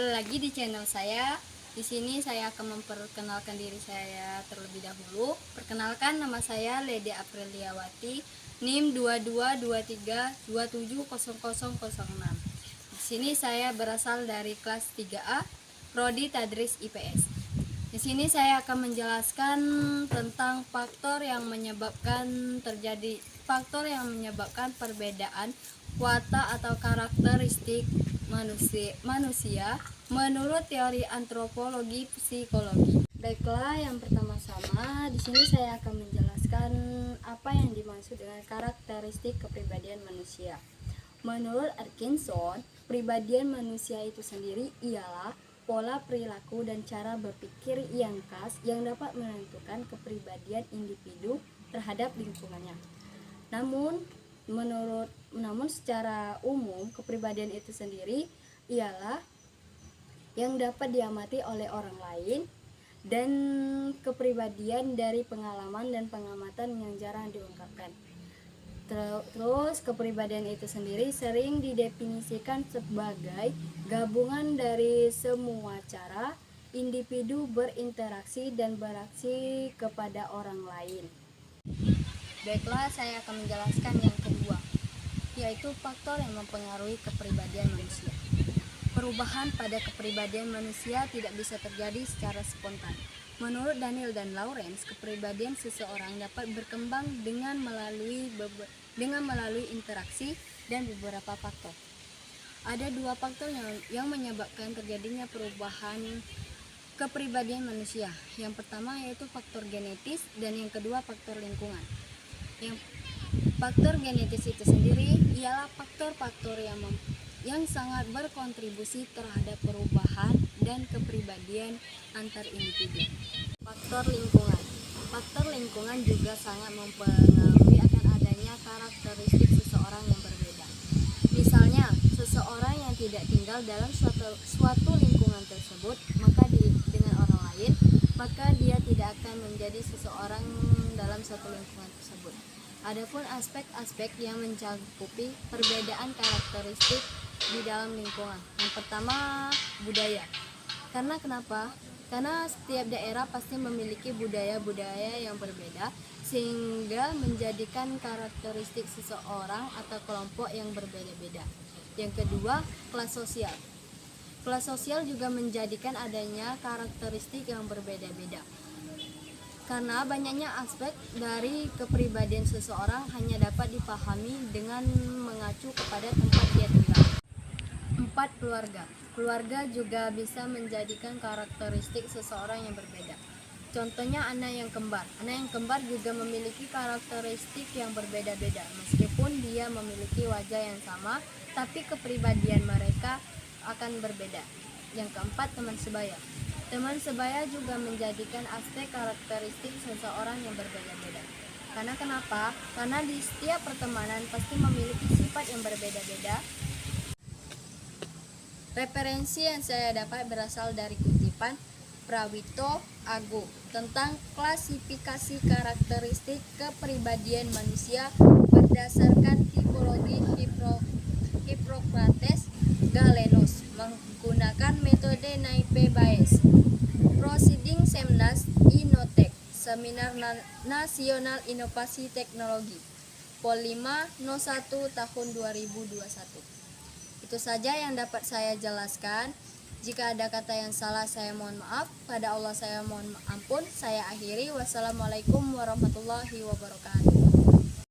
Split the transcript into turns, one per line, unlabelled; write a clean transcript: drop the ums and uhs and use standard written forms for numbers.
Kembali lagi di channel saya. Di sini saya akan memperkenalkan diri saya terlebih dahulu. Perkenalkan, nama saya Lede Apriliawati, NIM 2223270006. Di sini saya berasal dari kelas 3A, Prodi Tadris IPS. Di sini saya akan menjelaskan tentang faktor yang menyebabkan perbedaan watak atau karakteristik manusia menurut teori antropologi psikologi. Baiklah, yang pertama-sama di sini saya akan menjelaskan apa yang dimaksud dengan karakteristik kepribadian manusia. Menurut Atkinson, kepribadian manusia itu sendiri ialah pola perilaku dan cara berpikir yang khas yang dapat menentukan kepribadian individu terhadap lingkungannya. Namun secara umum kepribadian itu sendiri ialah yang dapat diamati oleh orang lain dan kepribadian dari pengalaman dan pengamatan yang jarang diungkapkan. Terus kepribadian itu sendiri sering didefinisikan sebagai gabungan dari semua cara individu berinteraksi dan beraksi kepada orang lain. Baiklah, saya akan menjelaskan yang kedua, yaitu faktor yang mempengaruhi kepribadian manusia. Perubahan pada kepribadian manusia tidak bisa terjadi secara spontan. Menurut Daniel dan Lawrence, kepribadian seseorang dapat berkembang dengan melalui interaksi dan beberapa faktor. Ada dua faktor yang menyebabkan terjadinya perubahan kepribadian manusia. Yang pertama yaitu faktor genetis dan yang kedua faktor lingkungan. Yang faktor genetis itu sendiri ialah faktor-faktor yang sangat berkontribusi terhadap perubahan dan kepribadian antar individu. Faktor lingkungan juga sangat mempengaruhi akan adanya karakteristik seseorang yang berbeda. Misalnya, seseorang yang tidak tinggal dalam suatu lingkungan tersebut, dengan orang lain, maka dia tidak akan menjadi seseorang dalam satu lingkungan tersebut. Adapun aspek-aspek yang mencakupi perbedaan karakteristik di dalam lingkungan. Yang pertama, budaya. Karena kenapa? Karena setiap daerah pasti memiliki budaya-budaya yang berbeda, sehingga menjadikan karakteristik seseorang atau kelompok yang berbeda-beda. Yang kedua, kelas sosial. Kelas sosial juga menjadikan adanya karakteristik yang berbeda-beda. Karena banyaknya aspek dari kepribadian seseorang hanya dapat dipahami dengan mengacu kepada tempat dia tinggal. 4. Keluarga. Keluarga juga bisa menjadikan karakteristik seseorang yang berbeda. Contohnya anak yang kembar. Anak yang kembar juga memiliki karakteristik yang berbeda-beda. Meskipun dia memiliki wajah yang sama, tapi kepribadian mereka akan berbeda. Yang keempat, teman sebaya. Teman sebaya juga menjadikan aspek karakteristik seseorang yang berbeda-beda. Karena kenapa? Karena di setiap pertemanan pasti memiliki sifat yang berbeda-beda. Referensi yang saya dapat berasal dari kutipan Prawito Agung tentang klasifikasi karakteristik kepribadian manusia berdasarkan tipologi Hippocrates Galenos menggunakan metode Naive Bayes. Proceeding Semnas Inotek, Seminar Nasional Inovasi Teknologi, Pol 5 01 tahun 2021. Itu saja yang dapat saya jelaskan. Jika ada kata yang salah, saya mohon maaf. Pada Allah saya mohon ampun. Saya akhiri. Wassalamualaikum warahmatullahi wabarakatuh.